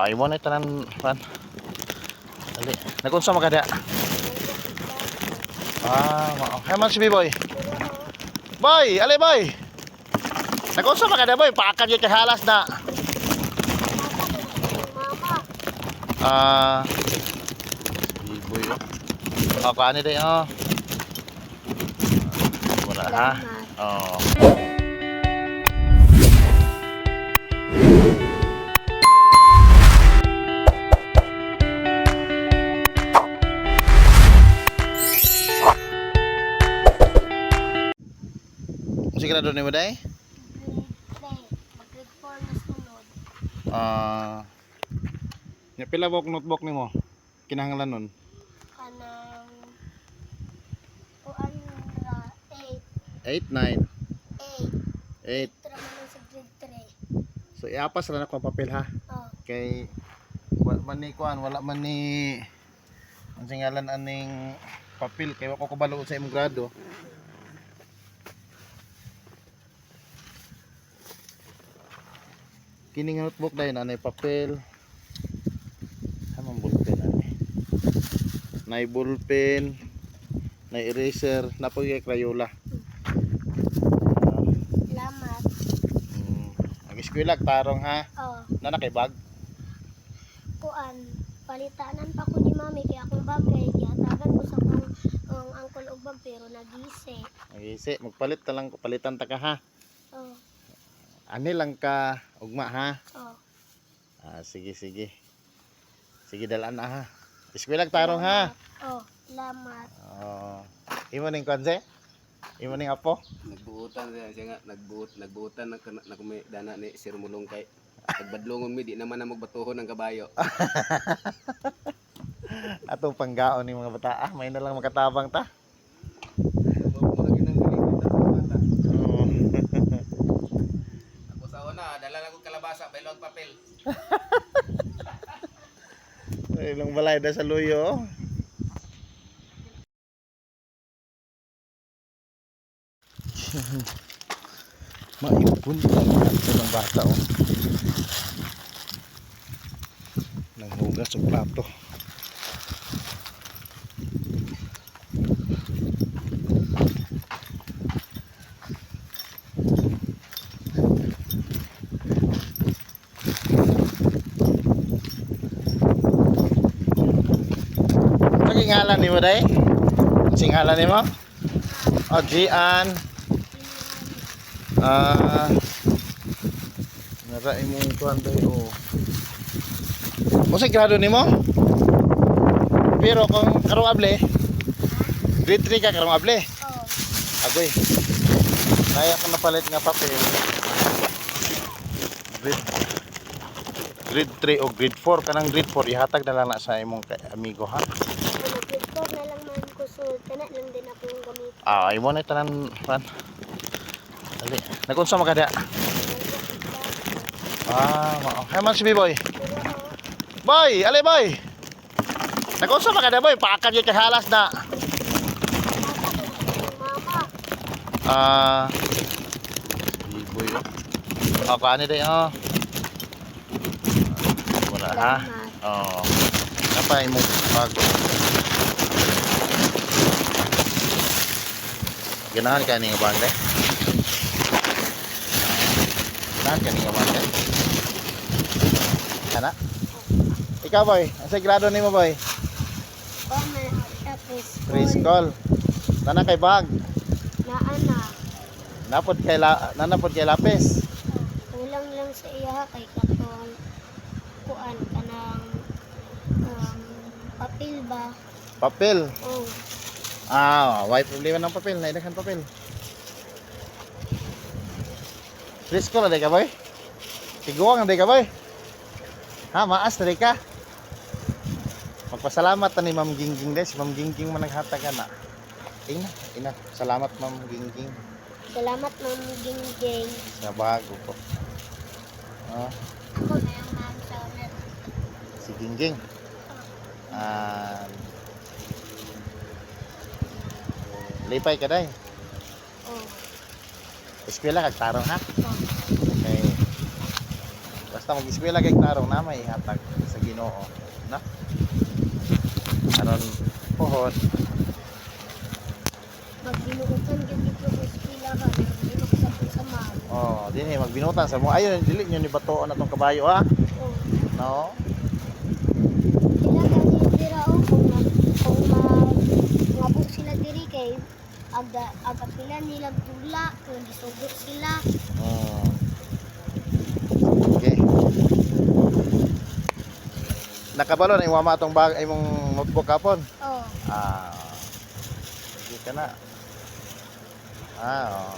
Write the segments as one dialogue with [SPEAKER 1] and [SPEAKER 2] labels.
[SPEAKER 1] imo na tanan ran. Dali. Nagunsa man kada? Hey man si Boy. Boy, ali boy. Nagunsa man kada boy? Paakad gyud kay halas na. Boy. Kaani day wala ha. Oh. Sigurado ni mo day?
[SPEAKER 2] Grade 4 na sunod.
[SPEAKER 1] Nya pila bok notebook nimo? Kinahanglan nun.
[SPEAKER 2] Kanang kuan ra
[SPEAKER 1] 8, 9, 8.
[SPEAKER 2] 8. Tara man sa grade 3.
[SPEAKER 1] So iapas ra na ko papel ha.
[SPEAKER 2] Oh.
[SPEAKER 1] Kay wala man ni kuan, wala man ni ang singalan aning papel kay wa ko kabalo sa imong grado. Kining notebook dahil nanay papel. Anong ballpen ani? Nay ballpen, nay eraser, napoy kay Crayola.
[SPEAKER 2] Salamat.
[SPEAKER 1] Ang eskwela tarong ha.
[SPEAKER 2] Oh.
[SPEAKER 1] Nana kay bag.
[SPEAKER 2] Kuan palitanan pa ko ni mami kay akong bag kay gihatagan ko sa akong angkol og bag pero nagisi.
[SPEAKER 1] Agisi, magpalit ta lang, palitan ta ka ha.
[SPEAKER 2] Oh.
[SPEAKER 1] Ani lang ka ugma ha.
[SPEAKER 2] Oh.
[SPEAKER 1] Sige. Sige dalan na ha. Eskwela tarong ha.
[SPEAKER 2] Oh, salamat.
[SPEAKER 1] Imo ning konse? Imo ning apo?
[SPEAKER 3] Nagbuutan siya nga, nagbuutan na kumi dana ni Sir Mulong kay pagbadlongon mi di naman na magbatuhon ng kabayo.
[SPEAKER 1] Atong panggaon ni mga bata. May na lang makatabang ta.
[SPEAKER 3] Ako sa una, dala lang ko kalabasa, bailog papel.
[SPEAKER 1] Ilong balay da sa luyo. Maipon ng bata nanghugas ng plato. Ngalan ni mo day? Singalan ni mo? Gian. Naray mo kuan day Mo sa grado ni mo? Pero kung karong able, grade 3 ka karong able.
[SPEAKER 2] Oh.
[SPEAKER 1] Agoy. Naya ko napalit nga papel. Grade 3 o grade 4 kanang grade 4 ihatag na lang na sa imong amigo ha.
[SPEAKER 2] Grade 4 na lang man ko so kana lang din ako yung gamit.
[SPEAKER 1] Imo na tanan ran. Dali. Nagunsa man kada? Hey man si Boy. Boy, ali boy. Nagunsa man kada boy? Paakad gyud kay halas na.
[SPEAKER 2] Mama.
[SPEAKER 1] Boy. Kaani day wala ha. Napay mo pag ganahan ka ning bangde. Ganahan ka ning bangde. Ana? Ikaw boy, asa grado nimo boy? Preschool. Nana kay bag. Napod kay lapis.
[SPEAKER 2] Kulang lang sa iya kay katong kuan kanang papel ba?
[SPEAKER 1] Papel.
[SPEAKER 2] Oh.
[SPEAKER 1] Why problema ng papel? Naidaghan papel. Preschool na ka boy? Tiguang na ka boy? Ha, maas na ka? Magpasalamat ni Ma'am Gingging des. Ma'am Gingging man naghatag na. Ina. Salamat Ma'am Gingging.
[SPEAKER 2] Salamat Ma'am Gingging.
[SPEAKER 1] Sa bago ko.
[SPEAKER 2] Ako na yung ma'am sa ulit.
[SPEAKER 1] Si Gingging. Lipay ka day.
[SPEAKER 2] Oh.
[SPEAKER 1] Eskwela kag tarong ha.
[SPEAKER 2] Oh.
[SPEAKER 1] Okay. basta mag-eskwela kay tarong na may hatag sa Ginoo, na. Aron pohon.
[SPEAKER 2] Magbinuutan gyud dito sa eskwela ka, hindi makasabot sa mall.
[SPEAKER 1] Oh, dinhi magbinutan sa mo. Ayun dili nyo ni batoon atong kabayo ha.
[SPEAKER 2] Oh.
[SPEAKER 1] No.
[SPEAKER 2] Sila kani dira o kung mabuk sila diri kay aga pila nila dula kung gisugot sila.
[SPEAKER 1] Mm. Okay. Nakabalo na iwama atong bag imong notebook kapon.
[SPEAKER 2] Oh.
[SPEAKER 1] Sige ka na. Oh.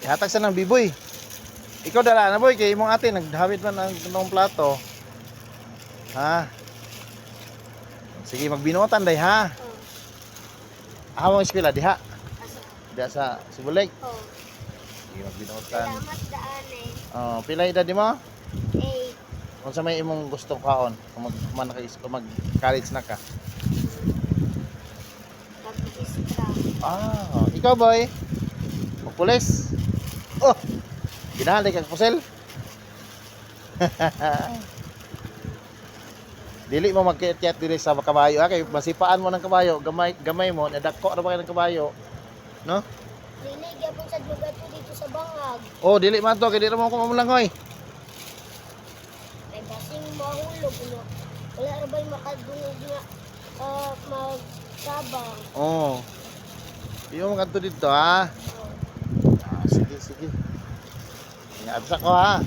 [SPEAKER 1] Ihatag sa ng biboy. Ikaw dala na boy kay imong ate naghawid man ang tunong plato. Ha? Sige magbinutan day ha.
[SPEAKER 2] Oh.
[SPEAKER 1] Ahawang eskwela diha.
[SPEAKER 2] Asa?
[SPEAKER 1] Diha sa Subulig.
[SPEAKER 2] Oh.
[SPEAKER 1] Sige magbinutan.
[SPEAKER 2] Salamat daan eh.
[SPEAKER 1] Oh, pila edad mo?
[SPEAKER 2] Eh,
[SPEAKER 1] Unsa may imong gustong kaon kung mag-college na ka?
[SPEAKER 2] mag-extra.
[SPEAKER 1] Ikaw boy. Magpulis. Oh. Ginahali kag pusel. Dili mo magkiat-kiat dili sa kabayo ha kay masipaan mo ng kabayo, gamay mo, nadako ra ba kay ng kabayo. No?
[SPEAKER 2] Dili gyapon sa lugar to dito sa bangag.
[SPEAKER 1] Oh, dili man to kay dili mo ko mamulangoy.
[SPEAKER 2] Ay basing mahulog no. Wala ra bay makadungog nga magtabang.
[SPEAKER 1] Oh. Iyo mo kadto dito ha.
[SPEAKER 2] Oh.
[SPEAKER 1] Sige. Ingat sa ko ha.